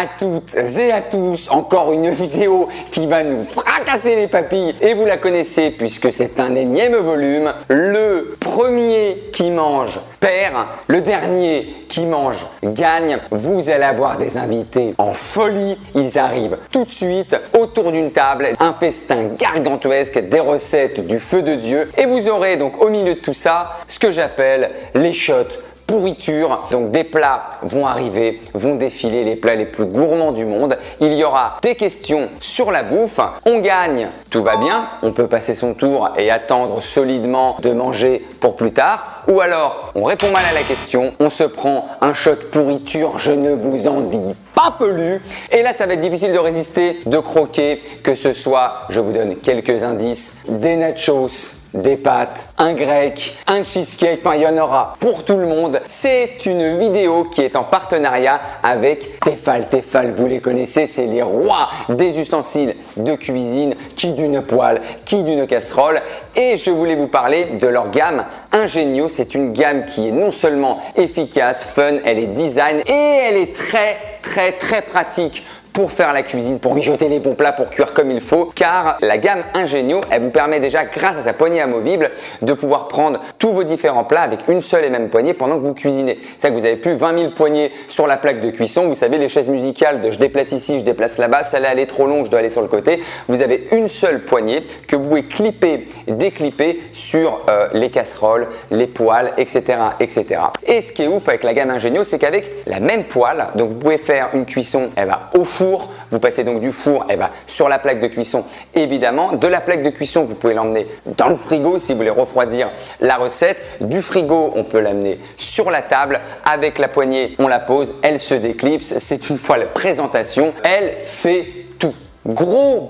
à toutes et à tous, encore une vidéo qui va nous fracasser les papilles et vous la connaissez puisque c'est un énième volume. Le premier qui mange perd, le dernier qui mange gagne. Vous allez avoir des invités en folie, ils arrivent tout de suite autour d'une table, un festin gargantuesque, des recettes du feu de Dieu et vous aurez donc au milieu de tout ça ce que j'appelle les shots pourriture. Donc des plats vont arriver, vont défiler, les plats les plus gourmands du monde. Il y aura des questions sur la bouffe. On gagne, tout va bien. On peut passer son tour et attendre solidement de manger pour plus tard. Ou alors, on répond mal à la question, on se prend un shot pourriture, je ne vous en dis pas plus. Et là, ça va être difficile de résister, de croquer, que ce soit, je vous donne quelques indices, des nachos, des pâtes, un grec, un cheesecake, enfin il y en aura pour tout le monde. C'est une vidéo qui est en partenariat avec Tefal. Tefal, vous les connaissez, c'est les rois des ustensiles de cuisine, qui d'une poêle, qui d'une casserole. Et je voulais vous parler de leur gamme Ingenio. C'est une gamme qui est non seulement efficace, fun, elle est design et elle est très pratique pour faire la cuisine, pour mijoter les bons plats, pour cuire comme il faut, car la gamme Ingenio, elle vous permet déjà, grâce à sa poignée amovible, de pouvoir prendre tous vos différents plats avec une seule et même poignée pendant que vous cuisinez. C'est que vous n'avez plus 20 000 poignées sur la plaque de cuisson. Vous savez, les chaises musicales de je déplace ici, je déplace là-bas, celle-là elle est trop longue, je dois aller sur le côté. Vous avez une seule poignée que vous pouvez clipper, déclipper sur les casseroles, les poêles, etc., etc. Et ce qui est ouf avec la gamme Ingenio, c'est qu'avec la même poêle, donc vous pouvez faire une cuisson, elle va au four. Vous passez donc du four, elle va sur la plaque de cuisson évidemment. De la plaque de cuisson, vous pouvez l'emmener dans le frigo si vous voulez refroidir la recette. Du frigo, on peut l'amener sur la table. Avec la poignée, on la pose, elle se déclipse. C'est une poêle présentation, elle fait tout. Gros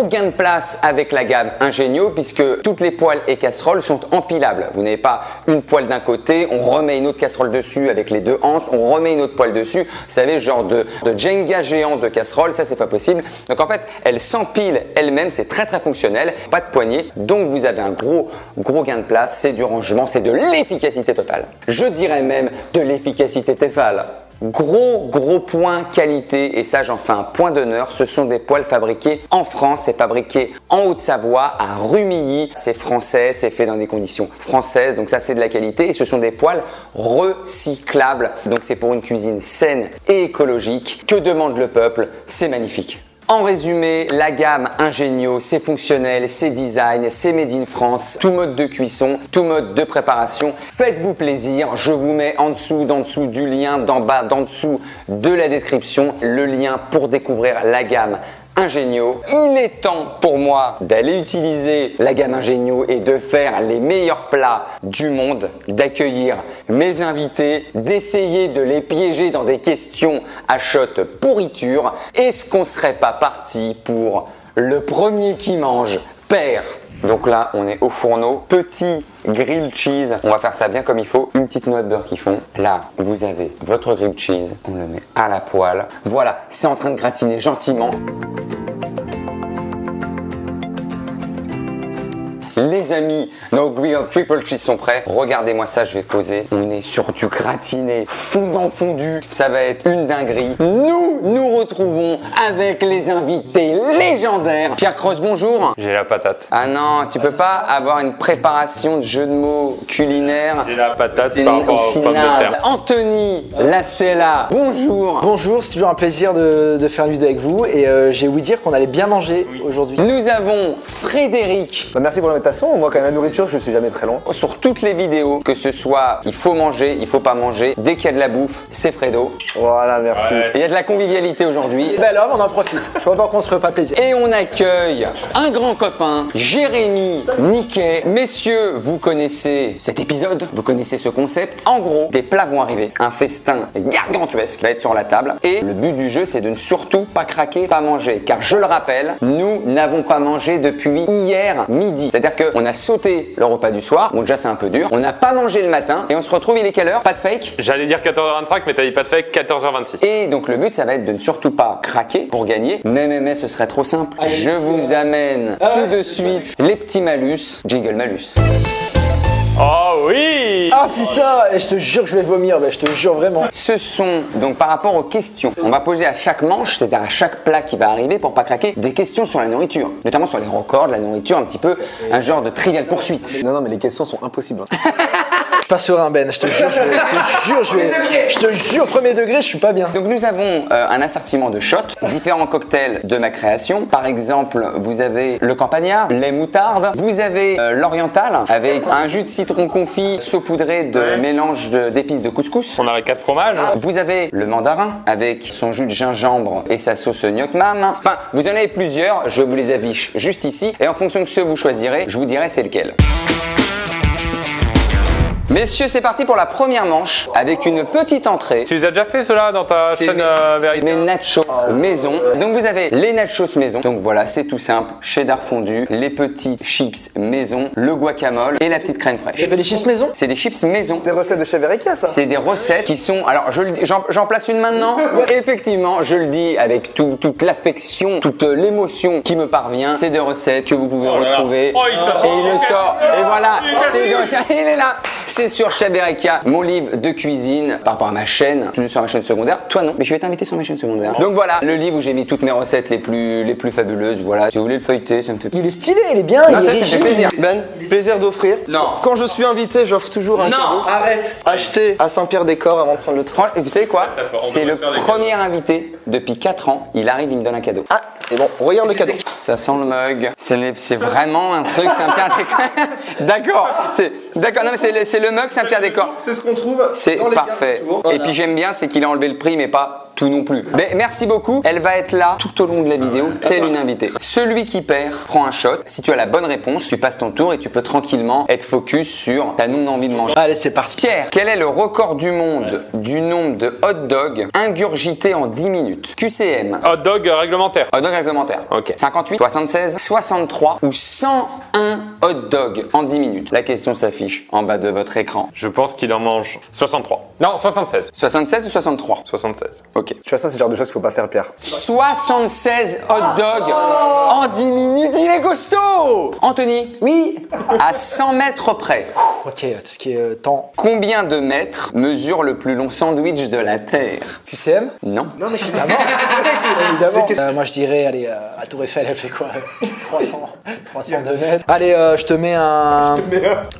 gain de place avec la gamme Ingenio puisque toutes les poêles et casseroles sont empilables. Vous n'avez pas une poêle d'un côté, on remet une autre casserole dessus avec les deux anses, on remet une autre poêle dessus. Vous savez, genre de Jenga géant de casserole, ça c'est pas possible. Donc en fait, elle s'empile elle-même, c'est très fonctionnel. Pas de poignée, donc vous avez un gros gain de place, c'est du rangement, c'est de l'efficacité totale. Je dirais même de l'efficacité Tefal. Gros point qualité et ça j'en fais un point d'honneur, ce sont des poêles fabriquées en France, c'est fabriqué en Haute-Savoie à Rumilly, c'est français, c'est fait dans des conditions françaises, donc ça c'est de la qualité et ce sont des poêles recyclables, donc c'est pour une cuisine saine et écologique. Que demande le peuple? C'est magnifique. En résumé, la gamme Ingenio, c'est fonctionnel, c'est design, c'est made in France, tout mode de cuisson, tout mode de préparation. Faites-vous plaisir, je vous mets en dessous du lien, d'en bas, d'en dessous de la description, le lien pour découvrir la gamme Ingenio. Il est temps pour moi d'aller utiliser la gamme Ingenio et de faire les meilleurs plats du monde, d'accueillir mes invités, d'essayer de les piéger dans des questions à shot pourriture. Est-ce qu'on serait pas parti pour le premier qui mange perd? Donc là, on est au fourneau, petit grilled cheese. On va faire ça bien comme il faut. Une petite noix de beurre qui fond. Là, vous avez votre grilled cheese. On le met à la poêle. Voilà, c'est en train de gratiner gentiment. Les amis, nos grilled triple cheese sont prêts. Regardez-moi ça, je vais poser. On est sur du gratiné fondant fondu. Ça va être une dinguerie. Nous retrouvons avec les invités légendaires. Pierre Cross, bonjour. J'ai la patate. Ah non, tu peux pas avoir une préparation de jeu de mots culinaire. J'ai la patate par rapport aux pommes de terre. Anthony Lastella, bonjour. Bonjour, c'est toujours un plaisir de faire une vidéo avec vous et j'ai ouï dire qu'on allait bien manger aujourd'hui. Nous avons Frédéric. Merci pour l'invitation. Moi, quand même, la nourriture, je suis jamais très long. Sur toutes les vidéos, que ce soit il faut manger, il faut pas manger, dès qu'il y a de la bouffe, c'est Fredo. Voilà, merci. Ouais. Il y a de la convivialité aujourd'hui. Ben alors, on en profite. Je vois pas qu'on se ferait pas plaisir. Et on accueille un grand copain, Jérémy Niquet. Messieurs, vous connaissez cet épisode, vous connaissez ce concept. En gros, des plats vont arriver, un festin gargantuesque va être sur la table. Et le but du jeu, c'est de ne surtout pas craquer, pas manger. Car je le rappelle, nous n'avons pas mangé depuis hier midi. C'est-à-dire qu'on a sauté le repas du soir. Bon, déjà, c'est un peu dur. On n'a pas mangé le matin. Et on se retrouve, il est quelle heure? Pas de fake? J'allais dire 14h25, mais t'as dit pas de fake, 14h26. Et donc le but, ça va être de ne surtout pas craquer pour gagner. Mais ce serait trop simple. Je vous amène tout de suite les petits malus. Jingle malus. Oh oui. Ah putain, et je te jure que je vais vomir, je te jure vraiment. Ce sont donc par rapport aux questions. On va poser à chaque manche, c'est-à-dire à chaque plat qui va arriver pour pas craquer, des questions sur la nourriture, notamment sur les records de la nourriture, un petit peu un genre de trivial poursuite. Non, mais les questions sont impossibles. Je pas serein Ben, je te jure, je te jure, premier degré, je suis pas bien. Donc nous avons un assortiment de shots, différents cocktails de ma création. Par exemple, vous avez le campagnard, les moutardes, vous avez l'oriental avec un jus de citron confit saupoudré de mélange d'épices de couscous. On a les 4 fromages. Vous avez le mandarin avec son jus de gingembre et sa sauce gnocchi mam. Enfin, vous en avez plusieurs, je vous les affiche juste ici et en fonction de ceux que vous choisirez, je vous dirai c'est lequel. Messieurs, c'est parti pour la première manche avec une petite entrée. Tu les as déjà fait ceux-là dans ta chaîne Verica? Les nachos maison. Donc vous avez les nachos maison. Donc voilà, c'est tout simple. Cheddar fondu, les petits chips maison, le guacamole et la petite crème fraîche. J'ai fait des chips maison. C'est des chips maison. Des recettes de chez Verica, ça. C'est des recettes qui sont... Alors, j'en place une maintenant. Effectivement, je le dis avec toute l'affection, toute l'émotion qui me parvient. C'est des recettes que vous pouvez retrouver. Oh, il sort. Et il le sort. Et voilà, c'est des recettes. Il est là. C'est sur Chef Verica, mon livre de cuisine par rapport à ma chaîne, toujours sur ma chaîne secondaire. Toi non, mais je vais t'inviter sur ma chaîne secondaire. Donc voilà, le livre où j'ai mis toutes mes recettes les plus fabuleuses. Voilà, si vous voulez le feuilleter, ça me fait plaisir. Il est stylé, il est bien, Non, il ça est fait rigide. plaisir. Ben, plaisir d'offrir. Non. Quand je suis invité, j'offre toujours un Non. cadeau. Arrête. Acheté à Saint-Pierre-des-Corps avant de prendre le train. Franchement, vous savez quoi? D'accord, on C'est devrait le faire des premier invité depuis 4 ans. Il arrive, il me donne un cadeau. Ah, et bon, regarde le cadeau. Ça sent le mug. C'est vraiment un truc Saint-Pierre-des-Corps. D'accord. D'accord. Non mais c'est le mug Saint-Pierre-des-Corps. C'est ce qu'on trouve. C'est dans les parfait. garde-tours. Et Voilà. puis j'aime bien, c'est qu'il a enlevé le prix, mais pas tout non plus. Mais merci beaucoup. Elle va être là tout au long de la vidéo, telle une invitée. Celui qui perd prend un shot. Si tu as la bonne réponse, tu passes ton tour et tu peux tranquillement être focus sur ta non-envie de manger. Allez, c'est parti. Pierre, quel est le record du monde du nombre de hot dogs ingurgités en 10 minutes? QCM. Hot dog réglementaire. Hot dog réglementaire. Ok. 58, 76, 63 ou 101 hot dogs en 10 minutes. La question s'affiche en bas de votre écran. Je pense qu'il en mange 63. Non, 76. 76 ou 63? 76. Ok. Tu vois, ça, c'est le genre de choses qu'il faut pas faire, Pierre. 76 hot dogs en 10 minutes, il est costaud! Anthony, Oui. à 100 mètres près, Ok, tout ce qui est temps. combien de mètres mesure le plus long sandwich de la Terre? QCM. Non. Non, mais évidemment. Moi, je dirais, allez, à Tour Eiffel, elle fait quoi 302 mètres. Allez, je te mets un.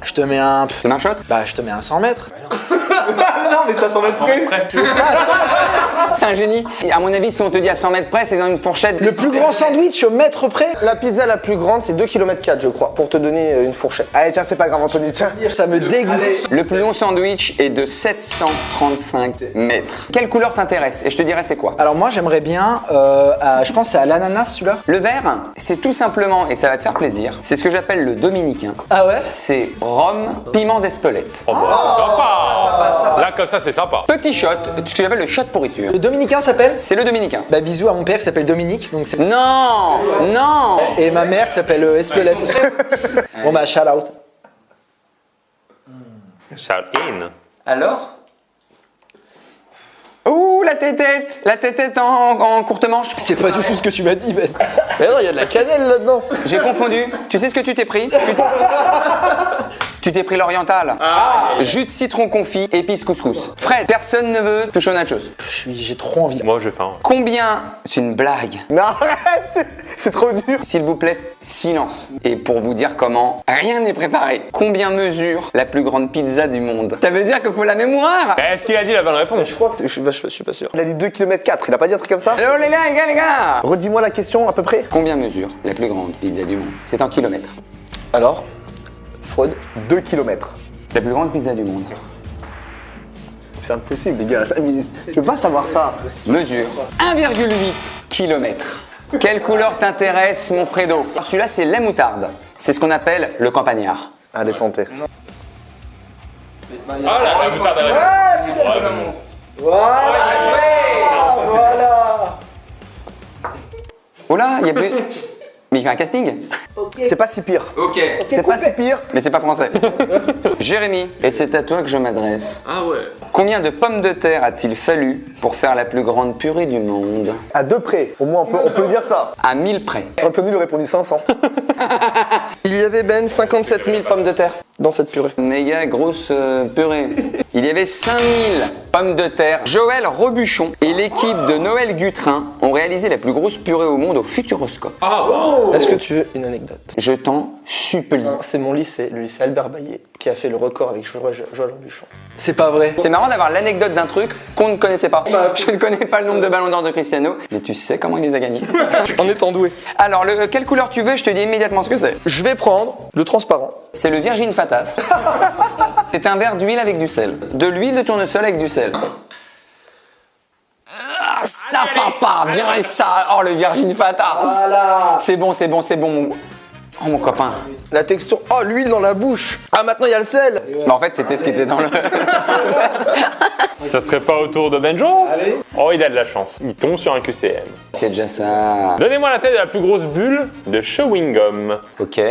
Je te mets un. Tu mets un shot? Bah, je te mets un 100 mètres. Non, mais ça s'en met près. C'est un génie. Et à mon avis, si on te dit à 100 mètres près, c'est dans une fourchette. Le plus grand sandwich au mètre près. La pizza la plus grande, c'est 2,4 km, je crois, pour te donner une fourchette. Allez, tiens, c'est pas grave, Anthony, tiens. Ça me dégoûte. Le plus long sandwich est de 735 mètres. Quelle couleur t'intéresse? Et je te dirai c'est quoi. Alors moi j'aimerais bien, je pense c'est à l'ananas celui-là. Le vert, c'est tout simplement, et ça va te faire plaisir, c'est ce que j'appelle le dominicain. Ah ouais. C'est rhum, piment d'Espelette. Oh bah, c'est sympa. Là, comme ça, c'est sympa. Petit shot, ce que j'appelle le shot pourriture. Le dominicain s'appelle. C'est le dominicain. Bah bisous à mon père qui s'appelle Dominique, donc c'est. Non, non. Et ma mère qui s'appelle Espelette aussi. Bon bah shout out. Shout in. Alors? Ouh, la tétette en courte manche. C'est pas du tout ce que tu m'as dit Ben. Mais non, il y a de la cannelle là-dedans. J'ai confondu. Tu sais ce que tu t'es pris? Tu t'es pris l'oriental. Jus de citron confit, épices couscous. Fred, personne ne veut toucher aux nachos. J'ai trop envie. Moi, j'ai faim. Combien? C'est une blague. Mais arrête, c'est trop dur. S'il vous plaît, silence. Et pour vous dire comment, rien n'est préparé. Combien mesure la plus grande pizza du monde? Ça veut dire qu'il faut la mémoire. Est-ce qu'il a dit la bonne réponse? Je crois que je suis pas sûr. Il a dit 2,4 km, il a pas dit un truc comme ça? Alors les gars. Redis-moi la question à peu près. Combien mesure la plus grande pizza du monde? C'est en kilomètres. Alors, Freud, 2 km. La plus grande pizza du monde. C'est impossible, les gars. Je peux pas savoir ça. Mesure 1,8 km. Quelle couleur t'intéresse, mon Fredo? Celui-là, c'est la moutarde. C'est ce qu'on appelle le campagnard. Allez, santé. Ah là, la moutarde à Oh là, il y a plus... Mais il fait un casting? C'est pas si pire. Ok. C'est pas si pire. Mais c'est pas français. Jérémy, et c'est à toi que je m'adresse. Ah ouais. Combien de pommes de terre a-t-il fallu pour faire la plus grande purée du monde? À 2 près. Au moins, on peut dire ça. À 1000 près. Anthony lui répondit 500. Il y avait Ben 57 000 pommes de terre. dans cette purée. Méga grosse purée. Il y avait 5000 pommes de terre. Joël Robuchon et l'équipe de Noël Gutrin ont réalisé la plus grosse purée au monde au Futuroscope. Est-ce que tu veux une anecdote? Je t'en supplie. C'est mon lycée, le lycée Albert Baillet, qui a fait le record avec Joël Robuchon. C'est pas vrai. C'est marrant d'avoir l'anecdote d'un truc qu'on ne connaissait pas. Je ne connais pas le nombre de ballons d'or de Cristiano, mais tu sais comment il les a gagnés. En étant doué. Alors, quelle couleur tu veux? Je te dis immédiatement ce que c'est. Je vais prendre le transparent. C'est le Virgin Fatas. C'est un verre d'huile avec du sel. De l'huile de tournesol avec du sel. Ah, ça va pas, bien ça. Oh, le Virgin Fatas. Voilà. C'est bon, c'est bon, c'est bon. Oh, mon copain. La texture. Oh, l'huile dans la bouche. Ah, maintenant il y a le sel. Mais en fait, c'était ce qui était dans le. Ça serait pas au tour de Ben Jones? Allez. Oh, il a de la chance. Il tombe sur un QCM. C'est déjà ça. Donnez-moi la taille de la plus grosse bulle de chewing gum. Ok.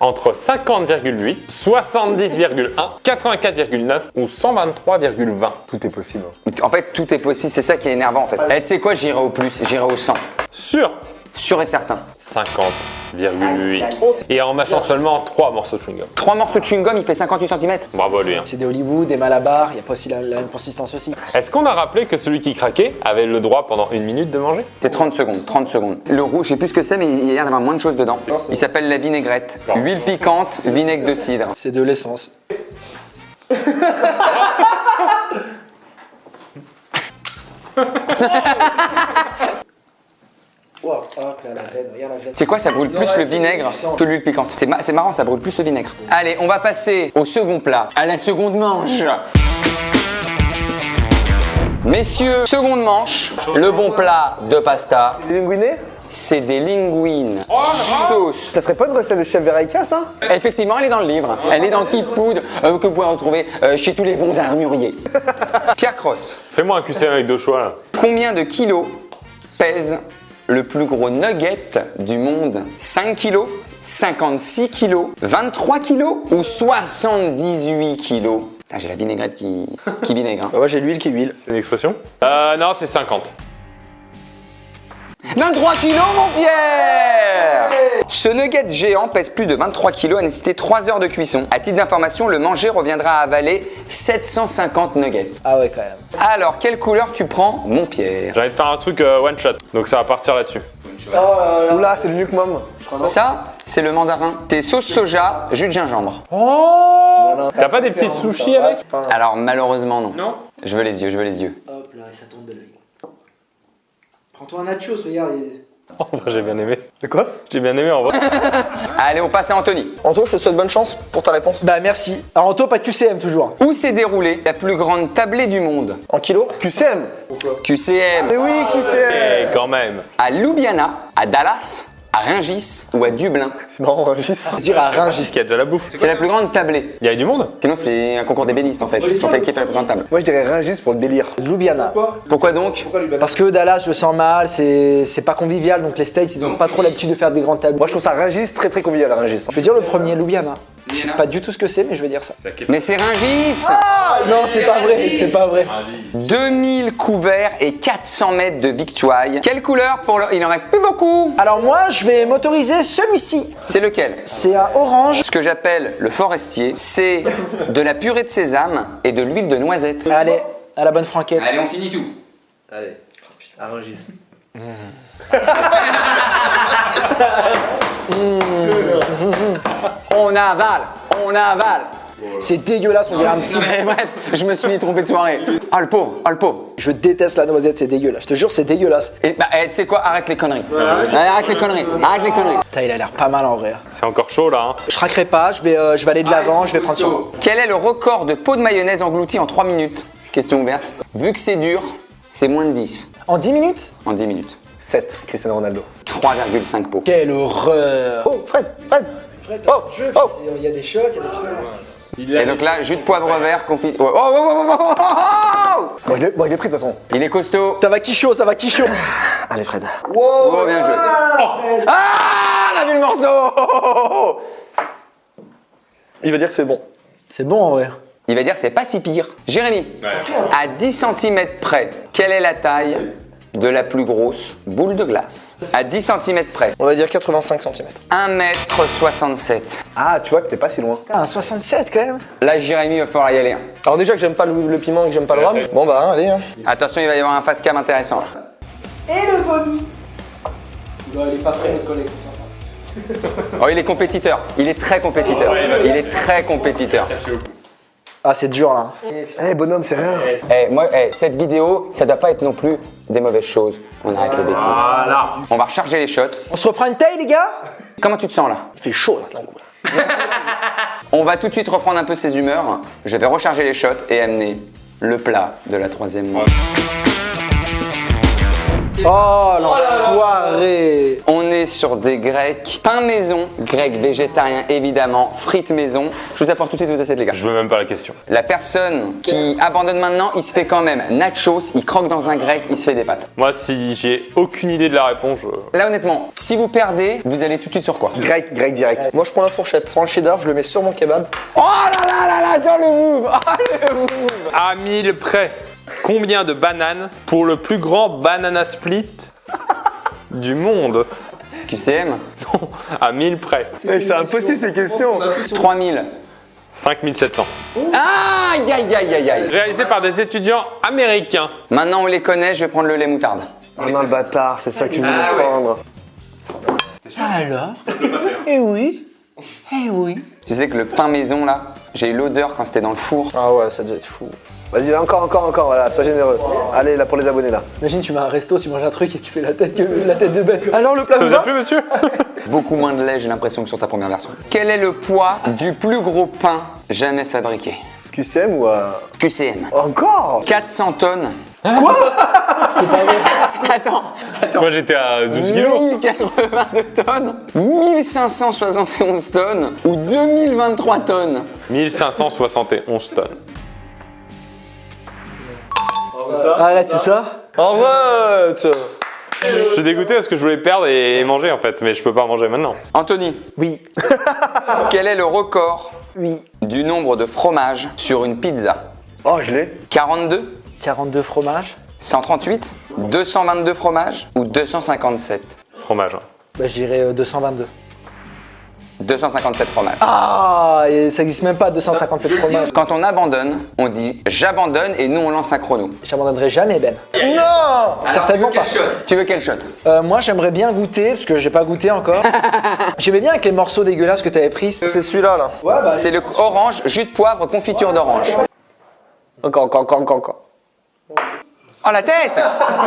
Entre 50,8, 70,1, 84,9 ou 123,20. Tout est possible. En fait, tout est possible. C'est ça qui est énervant, en fait. Eh, tu sais quoi? J'irai au plus. J'irai au 100. Sur Sûr et certain. 50,8. Et en mâchant seulement 3 morceaux de chewing-gum. 3 morceaux de chewing-gum, il fait 58 cm. Bravo à lui. Hein. C'est des Hollywood, des Malabar, il y a pas aussi la même consistance aussi. Est-ce qu'on a rappelé que celui qui craquait avait le droit pendant 1 minute de manger? C'est 30 secondes, 30 secondes. Le rouge, je sais plus ce que c'est, mais il y a l'air d'avoir moins de choses dedans. Il s'appelle la vinaigrette. Huile piquante, vinaigre de cidre. C'est de l'essence. C'est quoi, ça brûle plus le vinaigre que l'huile piquante. C'est marrant, ça brûle plus le vinaigre. Allez, on va passer au second plat, à la seconde manche. Messieurs, seconde manche, le bon plat de pasta, Linguiné. c'est des linguines sauce. Ça serait pas une recette de chef Veraika, ça? Effectivement, elle est dans le livre. Elle est dans Keep Food, que vous pouvez retrouver chez tous les bons armuriers. Pierre Cross, Fais-moi un QCM avec 2 choix là. combien de kilos pèse le plus gros nugget du monde? 5 kilos, 56 kilos, 23 kilos ou 78 kilos? Putain, j'ai la vinaigrette qui vinaigre. Hein. Bah, moi j'ai l'huile qui huile. C'est une expression? Non, c'est 50. 23 kilos, mon Pierre! Ce nugget géant pèse plus de 23 kilos, a nécessité 3 heures de cuisson. À titre d'information, le manger reviendra à avaler 750 nuggets. Ah ouais, quand même. Alors, quelle couleur tu prends, mon Pierre? J'ai envie de faire un truc one shot, donc ça va partir là-dessus. Oula, c'est le Nuke Mom. Ça, c'est le mandarin. C'est sauce soja, jus de gingembre. T'as pas des petits sushis avec? Alors, malheureusement, non. Non. Je veux les yeux, je veux les yeux. Hop là, ça tombe de l'œil. Prends-toi un nachos, regarde. En vrai, j'ai bien aimé. De quoi? J'ai bien aimé en vrai. Allez, on passe à Anthony. Anto, je te souhaite bonne chance pour ta réponse. Bah merci. Alors Anto, pas de QCM toujours. Où s'est déroulée la plus grande tablée du monde? En kilo? QCM. QCM. Mais oui, QCM. Et quand même. À Ljubljana, à Dallas, à Rungis ou à Dublin? C'est marrant, Rungis. Dire à Rungis. Parce qu'il y a déjà la bouffe. C'est la plus grande tablée. Il y a du monde? Sinon, c'est un concours d'ébénistes en fait. Ils sont fait qui fait la plus grande table. Moi je dirais Rungis pour le délire. Ljubljana. Pourquoi donc? Parce que Dallas, je le sens mal, c'est pas convivial, donc les States, ils ont pas trop l'habitude de faire des grandes tables. Moi je trouve ça Rungis très très convivial, Rungis. Je vais dire le premier, Ljubljana. Je sais pas du tout ce que c'est, mais je vais dire ça. Mais c'est Rungis. Non, c'est pas vrai, c'est pas vrai. 2000 couverts et 400 mètres de victuailles. Quelle couleur pour le... Il en reste plus beaucoup. Alors moi, je vais m'autoriser celui-ci. C'est lequel? C'est à orange. Ce que j'appelle le forestier, c'est de la purée de sésame et de l'huile de noisette. Allez, à la bonne franquette. Allez, on finit tout. Allez, à Rungis. On avale, on avale. C'est dégueulasse, on dirait un petit... Mais bref, je me suis trompé de soirée. Oh le pauvre, oh le pauvre. Je déteste la noisette, c'est dégueulasse. Je te jure, c'est dégueulasse. Et bah, tu sais quoi, arrête les conneries. Arrête les conneries, arrête les conneries. Putain, il a l'air pas mal en vrai. C'est encore chaud là. Hein. Je craquerai pas, je vais aller de l'avant, je vais prendre sur... Quel est le record de pot de mayonnaise englouti en 3 minutes? Question ouverte. Vu que c'est dur, c'est moins de 10 En 10 minutes? en 10 minutes. 7, Cristiano Ronaldo. 3,5 pots. Quelle horreur. Oh, Fred. Il y a des shots, il y a des... Et donc là, jus de poivre vert, confit... Oh, oh, oh, oh, oh, oh, oh. Bon, je l'ai pris de toute façon. Il est costaud. Ça va qui chaud, ça va qui chaud. Allez, Fred. Oh, bien joué. Ah, on a vu le morceau. Oh, oh, oh. Il va dire que c'est bon. C'est bon en vrai. Il va dire c'est pas si pire. Jérémy, à 10 cm près, quelle est la taille de la plus grosse boule de glace. À 10 cm près. On va dire 85 cm. 1,67 m. Ah, tu vois que t'es pas si loin. Ah, un 67 quand même. Là, Jérémy, il va falloir y aller. Hein. Alors déjà que j'aime pas le piment et que j'aime pas le rhum. Bon bah allez. Hein. Attention, il va y avoir un face cam intéressant. Et le vomi. Non, il est pas prêt notre collègue. Oh, il est compétiteur. Il est très compétiteur. Il est très compétiteur. Ah, c'est dur là. Eh bonhomme, c'est rien. Cette vidéo, ça doit pas être non plus des mauvaises choses. On arrête les bêtises. Voilà. On va recharger les shots. On se reprend une taille, les gars? Comment tu te sens là? Il fait chaud là, d'un coup. Là. On va tout de suite reprendre un peu ses humeurs. Je vais recharger les shots et amener le plat de la troisième manche. Oh, l'enfoiré. On est sur des grecs pain maison, grec végétarien évidemment, frites maison. Je vous apporte tout de suite vos assiettes les gars. Je veux même pas la question. La personne qui abandonne maintenant, il se fait quand même nachos, il croque dans un grec, il se fait des pâtes. Moi, si j'ai aucune idée de la réponse, je... Là honnêtement, si vous perdez, vous allez tout de suite sur quoi? Grec direct. Moi je prends la fourchette. Je prends le cheddar, je le mets sur mon kebab. Oh là là là là, attends le move! Oh le move! À 1000 près, combien de bananes pour le plus grand banana split du monde? QCM? Non, à 1000 près. C'est impossible ces questions. 3000. 5700. Aïe aïe aïe aïe aïe. Réalisé par des étudiants américains. Maintenant on les connaît, je vais prendre le lait moutarde. Oh non le bâtard, c'est ça que tu voulais prendre. Alors? Eh oui. Eh oui. Tu sais que le pain maison là, j'ai eu l'odeur quand c'était dans le four. Ah ouais, ça doit être fou. Vas-y, encore, voilà, sois généreux. Allez, là pour les abonnés là. Imagine, tu vas à un resto, tu manges un truc et tu fais la tête de bête. Alors le plat Ça vous vous a va? plu, monsieur? Beaucoup moins de lait, j'ai l'impression, que sur ta première version. Quel est le poids du plus gros pain jamais fabriqué? QCM ou QCM. Encore? 400 tonnes. C'est pas vrai. Attends. Moi, j'étais à 12 kilos. 1082 tonnes, 1571 tonnes ou 2023 tonnes? 1571 tonnes. Arrête, c'est ça? Arrête! Je suis dégoûté parce que je voulais perdre et manger en fait, mais je peux pas manger maintenant. Anthony, Oui. quel est le record Oui. du nombre de fromages sur une pizza? Oh, je l'ai. 42, 42 fromages. 138, 222 fromages ou 257? Fromage. Hein. Bah, je dirais 222. 257 fromages. Ah, et ça existe même pas 257 fromages. Quand on abandonne, on dit j'abandonne et nous on lance un chrono. J'abandonnerai jamais, Ben. Non! Certainement pas. Tu veux quel shot? Moi, j'aimerais bien goûter, parce que j'ai pas goûté encore. J'aimais bien avec les morceaux dégueulasses que t'avais pris. C'est celui-là là. Ouais, bah. C'est le orange, jus de poivre, confiture d'orange. Encore. Oh la tête!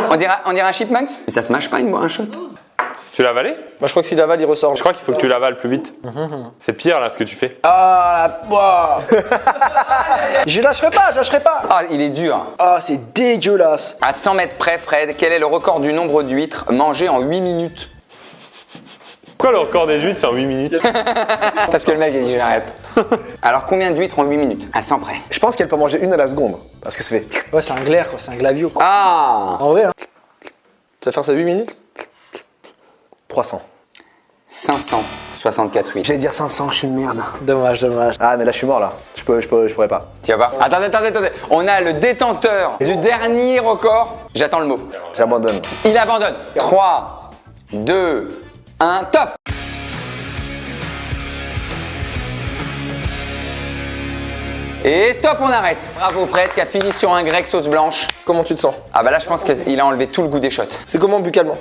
On dirait un chipmunks? Mais ça se mâche pas une boire un shot? Tu l'as avalé? Moi je crois que s'il avale, il ressort. Je crois qu'il faut que tu l'avales plus vite. C'est pire là ce que tu fais. Ah, la boire. Je lâcherai pas. Ah, il est dur. Ah, c'est dégueulasse. À 100 mètres près, Fred, quel est le record du nombre d'huîtres mangées en 8 minutes? Pourquoi le record des huîtres c'est en 8 minutes? Parce que le mec a dit j'arrête. Alors combien d'huîtres en 8 minutes? À 100 près. Je pense qu'elle peut manger une à la seconde. Parce que c'est fait. Ouais, c'est un glaire, quoi. C'est un glavio, quoi. Ah! En vrai, hein. Tu vas faire ça 8 minutes? 300. 564 huîtres. J'allais dire 500, je suis une merde. Dommage. Ah mais là je suis mort là. Je pourrais pas. Tu vas pas? Attendez. On a le détenteur du dernier record. J'attends le mot. J'abandonne. Il abandonne. 3, 2, 1, top! Et top, on arrête. Bravo Fred qui a fini sur un grec sauce blanche. Comment tu te sens? Ah bah là je pense qu'il a enlevé tout le goût des shots. C'est comment buccalement?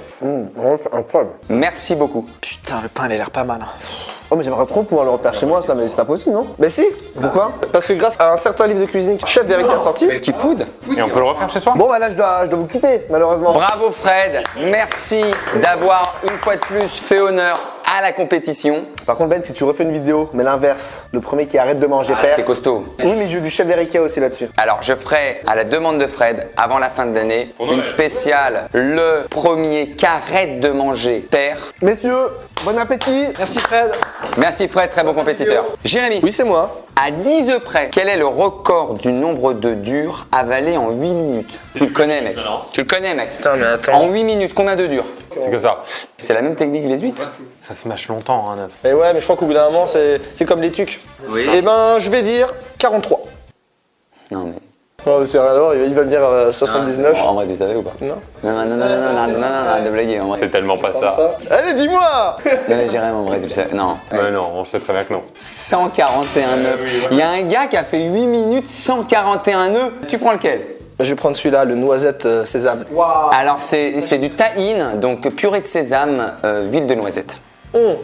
Incroyable. Merci beaucoup. Putain, le pain, il a l'air pas mal. Hein. Oh mais j'aimerais trop pouvoir le refaire chez moi ça, mais c'est pas possible non? Mais si. Pourquoi? Parce que grâce à un certain livre de cuisine que Chef Verica a sorti. Qui food? Et on peut le refaire chez soi? Bon bah là je dois vous quitter malheureusement. Bravo Fred, merci d'avoir une fois de plus fait honneur à la compétition. Par contre Ben, si tu refais une vidéo, mais l'inverse, le premier qui arrête de manger T'es perd. costaud. Oui mais je joue du Chef Verica aussi là-dessus. Alors je ferai à la demande de Fred, avant la fin de l'année, une spéciale, le premier qui arrête de manger perd. Messieurs, bon appétit. Merci, Fred. Merci Fred, très bon compétiteur. Jérémy, Oui c'est moi. à 10 œufs près, quel est le record du nombre d'œufs durs avalés en 8 minutes? Tu le connais mec. Tu le connais mec. Putain mais attends. En 8 minutes, combien d'œufs durs? C'est que ça. C'est la même technique que les huîtres? Ça se mâche longtemps, un œuf. Et ouais mais je crois qu'au bout d'un moment c'est comme les tucs. Oui. Eh ben je vais dire 43. Non mais Non, c'est rien à voir, il va me dire 79. En vrai, tu savais ou pas? Non. Non, de blaguer, en vrai. C'est tellement pas ça. Allez, dis-moi. Non, mais Jérém, en vrai, tu le sais. Non. Mais non, on sait très bien que non. 141 nœuds. Il y a un gars qui a fait 8 minutes 141 nœuds. Tu prends lequel? Je vais prendre celui-là, le noisette sésame. Waouh. Alors, c'est du tahine, donc purée de sésame, huile de noisette. Oh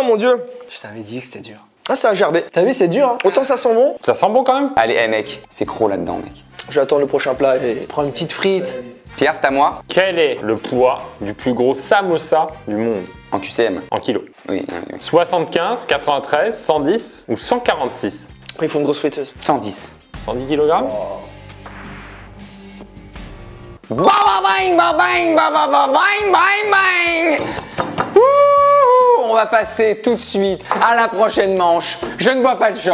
mon dieu. Je t'avais dit que c'était dur. Ah, ça a gerbé. T'as vu, c'est dur, hein. Autant ça sent bon. Ça sent bon quand même? Allez, mec, c'est croc là-dedans, mec. Je vais attendre le prochain plat et... Prends une petite frite. Pierre, c'est à moi, Quel est le poids du plus gros samosa du monde en QCM. en kilos? Oui, oui. 75, 93, 110 ou 146? Après, il faut une grosse friteuse. 110. 110 kg? Ba ba bang, ba bang, ba ba ba bang, bang, bang. Ouh, on va passer tout de suite à la prochaine manche. Je ne bois pas de shot.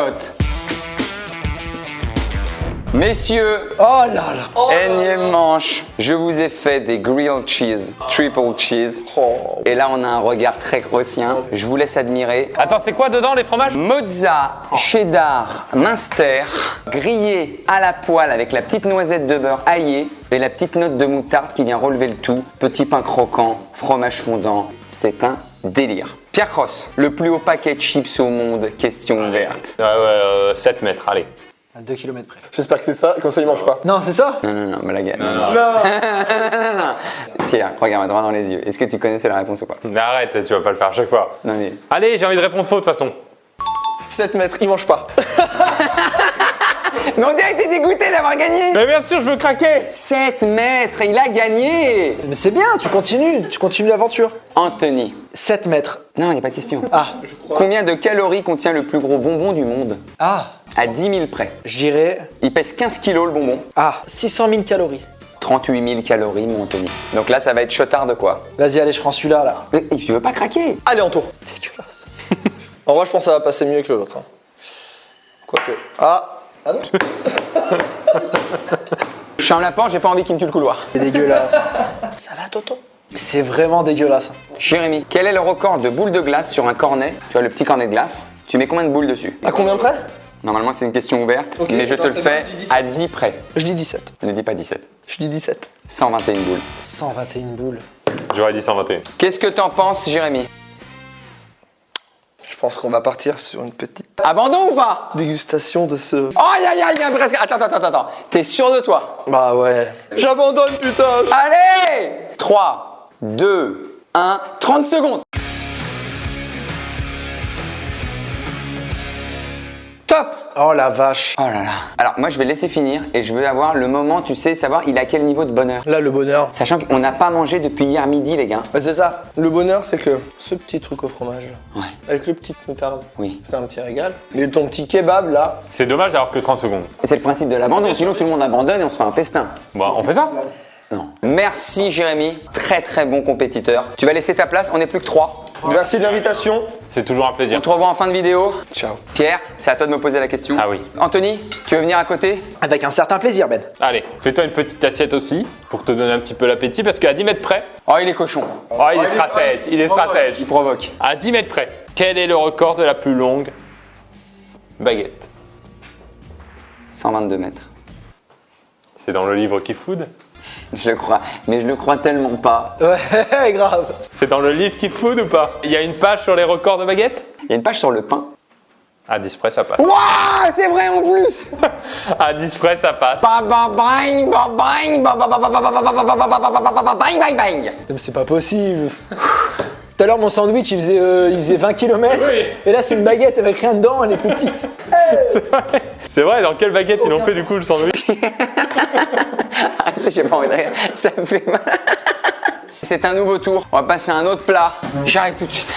Messieurs, Oh là là. énième manche. Je vous ai fait des grilled cheese, triple cheese. Oh. Et là, on a un regard très grossien. Je vous laisse admirer. Attends, c'est quoi dedans les fromages? Mozza, cheddar, Munster, grillé à la poêle avec la petite noisette de beurre aillée et la petite note de moutarde qui vient relever le tout. Petit pain croquant, fromage fondant, c'est un délire. Pierre Cross, le plus haut paquet de chips au monde, question ouverte. Ouais, 7 mètres, allez. À 2 km près. J'espère que c'est ça, comme ça il mange pas. Non, c'est ça? Non, blague. Non. Non. Pierre, regarde-moi droit dans les yeux. Est-ce que tu connaissais la réponse ou pas? Mais arrête, tu vas pas le faire à chaque fois. Non mais... Allez, j'ai envie de répondre faux de toute façon. 7 mètres, il mange pas. Mais on dirait que t'es dégoûté d'avoir gagné. Mais bien sûr, je veux craquer. 7 mètres, il a gagné. Mais c'est bien, tu continues l'aventure. Anthony. 7 mètres. Non, il n'y a pas de question. Ah. Combien de calories contient le plus gros bonbon du monde? Ah. À 10 000 près. Je dirais. Il pèse 15 kilos le bonbon. Ah. 600 000 calories. 38 000 calories, mon Anthony. Donc là, ça va être chotard de quoi? Vas-y, allez, je prends celui-là, là. Mais tu veux pas craquer? Allez, en tour. C'est dégueulasse. En vrai, je pense que ça va passer mieux que l'autre. Hein. Quoique. Ah. Ah non. Je suis un lapin, j'ai pas envie qu'il me tue le couloir. C'est dégueulasse. Ça va, Toto? C'est vraiment dégueulasse. Jérémy, quel est le record de boules de glace sur un cornet? Tu vois le petit cornet de glace? Tu mets combien de boules dessus? À combien près? Normalement, c'est une question ouverte, Ok, mais je te le d'accord, fais à 10 près. Je dis 17. Ne dis pas 17. Je dis 17. 121 boules. 121 boules. J'aurais dit 121. Qu'est-ce que t'en penses, Jérémy? Je pense qu'on va partir sur une petite Abandon ou pas? dégustation de ce... Oh, aïe, presque. Attends. T'es sûr de toi? Bah ouais. J'abandonne, putain. Allez! 3, 2, 1, 30 secondes. Top! Oh la vache. Oh là là. Alors, moi, je vais laisser finir et je veux avoir le moment, tu sais, savoir il a quel niveau de bonheur. Là, le bonheur. Sachant qu'on n'a pas mangé depuis hier midi, les gars. Ouais, c'est ça. Le bonheur, c'est que ce petit truc au fromage, Ouais. avec le petit moutarde, Oui. c'est un petit régal. Mais ton petit kebab, là, C'est dommage d'avoir que 30 secondes. Et c'est le principe de l'abandon, sinon tout le monde abandonne et on se fait un festin. Bon, on fait ça? Non. Merci, Jérémy. Très bon compétiteur. Tu vas laisser ta place, on n'est plus que 3. merci de l'invitation. C'est toujours un On plaisir. te revoit en fin de vidéo. Ciao. Pierre, c'est à toi de me poser la question. Ah oui. Anthony, tu veux venir à côté? Avec un certain plaisir, Ben. Allez, fais-toi une petite assiette aussi pour te donner un petit peu l'appétit parce qu'à 10 mètres près, Oh, il est cochon. oh, il est stratège, il est stratège. Il provoque. À 10 mètres près, quel est le record de la plus longue baguette? 122 mètres. C'est dans le livre Key Food? Je le crois, mais je le crois tellement pas. Ouais, grave. C'est dans le livre Key Food ou pas? Il y a une page sur les records de baguette? Il y a une page sur le pain. À 10 près, ça passe. Waouh, c'est vrai en plus. À 10 près, ça passe. Bang, bang. Mais c'est pas possible. Tout à l'heure, mon sandwich, il faisait 20 km. Oui. Et là, c'est une baguette avec rien dedans, elle est plus petite. C'est vrai, dans quelle baguette ils ont fait du coup le sandwich? Arrêtez, j'ai pas envie de rire. Ça me fait mal. C'est un nouveau tour. On va passer à un autre plat. J'arrive tout de suite.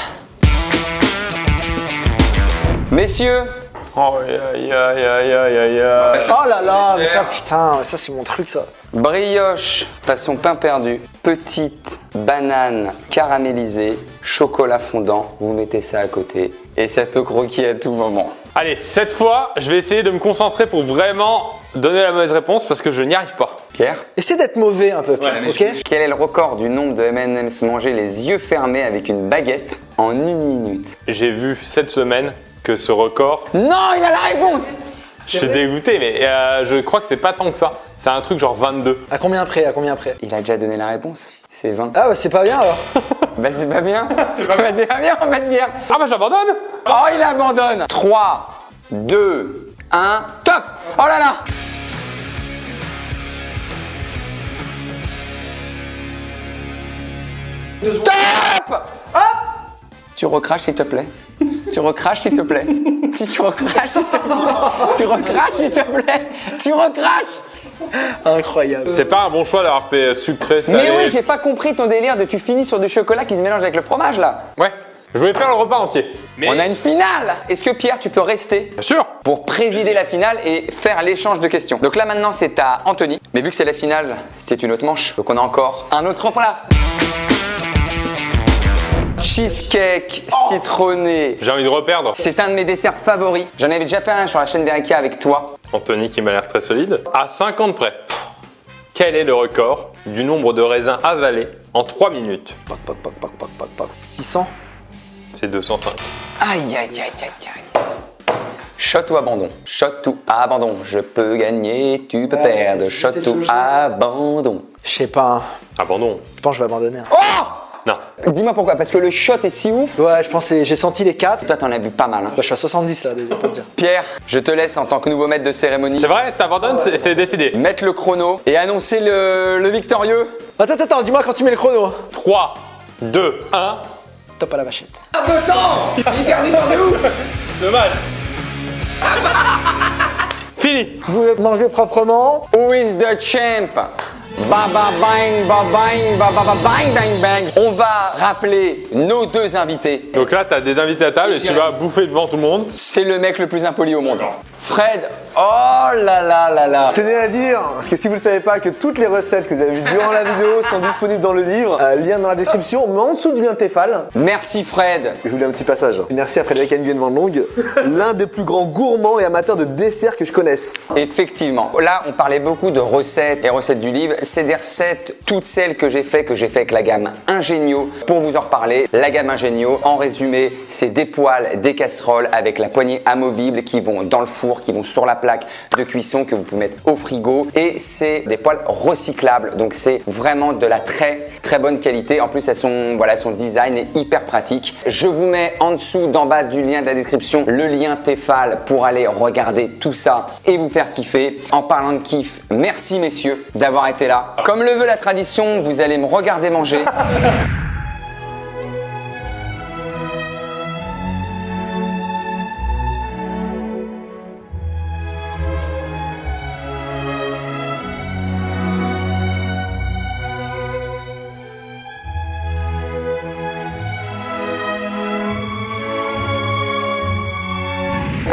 Messieurs, Oh, aïe, aïe, aïe, aïe, aïe, aïe. Oh là là, mais ça, putain, ça, c'est mon truc, ça. brioche façon pain perdu, petite banane caramélisée, chocolat fondant, vous mettez ça à côté et ça peut croquer à tout moment. Allez, cette fois, je vais essayer de me concentrer pour vraiment donner la mauvaise réponse parce que je n'y arrive pas. Pierre, Essaie d'être mauvais un peu, Pierre, ok? quel est le record du nombre de M&M's mangés les yeux fermés avec une baguette en 1 minute? J'ai vu cette semaine que ce record. Non, il a la réponse. Je suis dégoûté, mais je crois que c'est pas tant que ça. C'est un truc genre 22. À combien près? À combien près? Il a déjà donné la réponse. C'est 20. Ah bah c'est pas bien alors. Bah c'est pas bien. Bah c'est pas bien, on va te dire. Ah bah j'abandonne. Oh, il abandonne. 3, 2, 1, top. Oh là là. Top. Tu recraches s'il te plaît. Tu recraches s'il te plaît. Si tu recraches s'il te plaît. Tu recraches s'il te plaît. Tu recraches. Incroyable. C'est pas un bon choix d'avoir fait sucré, salé. Mais oui, j'ai pas compris ton délire de tu finis sur du chocolat qui se mélange avec le fromage là. Ouais. Je voulais faire le repas entier. Mais On a une finale. Est-ce que Pierre, tu peux rester bien sûr. pour présider la finale et faire l'échange de questions? Donc là maintenant c'est à Anthony, mais vu que c'est la finale, c'est une autre manche. Donc on a encore un autre plat. Cheesecake citronné. J'ai envie de reperdre. C'est un de mes desserts favoris. J'en avais déjà fait un sur la chaîne Verica avec toi. Anthony qui m'a l'air très solide. À 50 près. Quel est le record du nombre de raisins avalés en 3 minutes? 600. C'est 205. Aïe aïe aïe aïe aïe. Shot ou abandon? Shot ou abandon? Je peux gagner, tu peux perdre. Shot ou abandon? Je sais pas. Hein. Abandon. Je pense que je vais abandonner. Oh! Non. Dis-moi pourquoi, parce que le shot est si ouf. Ouais, je pense que j'ai senti les 4. Toi t'en as bu pas mal hein. Bah, je suis à 70 là, déjà, pour te dire. Pierre, je te laisse en tant que nouveau maître de cérémonie C'est vrai, t'abandonnes, c'est décidé. mettre le chrono et annoncer le victorieux. Attends, dis-moi quand tu mets le chrono. 3, 2, 1. Top à la vachette. Il perd du temps de ouf. Dommage. Fini. Vous voulez manger proprement? Who is the champ? Ba ba bang, ba bang, ba ba ba bang, bang, bang. On va rappeler nos deux invités. Donc là, t'as des invités à table et tu vas bouffer devant tout le monde. C'est le mec le plus impoli au monde. Fred, oh là là là là. Je tenais à dire, parce que si vous ne le savez pas, que toutes les recettes que vous avez vues durant la vidéo sont disponibles dans le livre, lien dans la description, mais en dessous du lien Tefal. Merci Fred. Je vous lis un petit passage. Merci à Frédéric Nguyen Van Long, l'un des plus grands gourmands et amateurs de desserts que je connaisse. Effectivement. Là, on parlait beaucoup de recettes et recettes du livre. C'est des recettes, toutes celles que j'ai fait avec la gamme Ingenio. Pour vous en reparler, la gamme Ingenio, en résumé, c'est des poêles, des casseroles avec la poignée amovible qui vont dans le four, qui vont sur la plaque de cuisson que vous pouvez mettre au frigo. Et c'est des poêles recyclables. Donc c'est vraiment de la très très bonne qualité. En plus, son design est hyper pratique. Je vous mets en dessous, d'en bas du lien de la description, le lien Tefal pour aller regarder tout ça et vous faire kiffer. En parlant de kiff, merci messieurs d'avoir été là. Comme le veut la tradition, vous allez me regarder manger.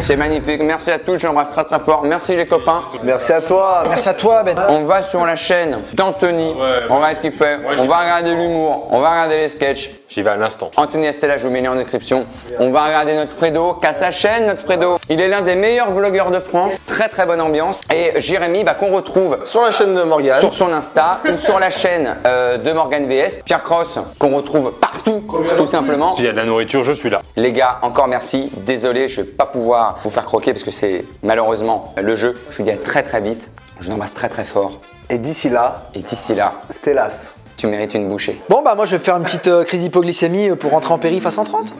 C'est magnifique, merci à tous, j'embrasse très très fort, merci les copains. Merci à toi. Merci à toi, Ben. On va sur la chaîne d'Anthony, on regarde ce qu'il fait, on va regarder l'humour, on va regarder les sketchs. J'y vais à l'instant. Anthony Estella, je vous mets le lien en description. On va regarder notre Fredo, qu'à sa chaîne, notre Fredo. Il est l'un des meilleurs vlogueurs de France, très très bonne ambiance. Et Jérémy, qu'on retrouve Sur la chaîne de Morgane. sur son Insta ou sur la chaîne de Morgane VS. Pierre Cross, qu'on retrouve partout, tout simplement. S'il y a de la nourriture, je suis là. Les gars, encore merci. Désolé, je vais pas pouvoir vous faire croquer parce que c'est malheureusement le jeu. Je vous dis à très très vite. Je vous embrasse très très fort. Et d'ici là, Et d'ici là, Stellas. tu mérites une bouchée. Bon bah moi je vais faire une petite crise hypoglycémie pour rentrer en périph à 130.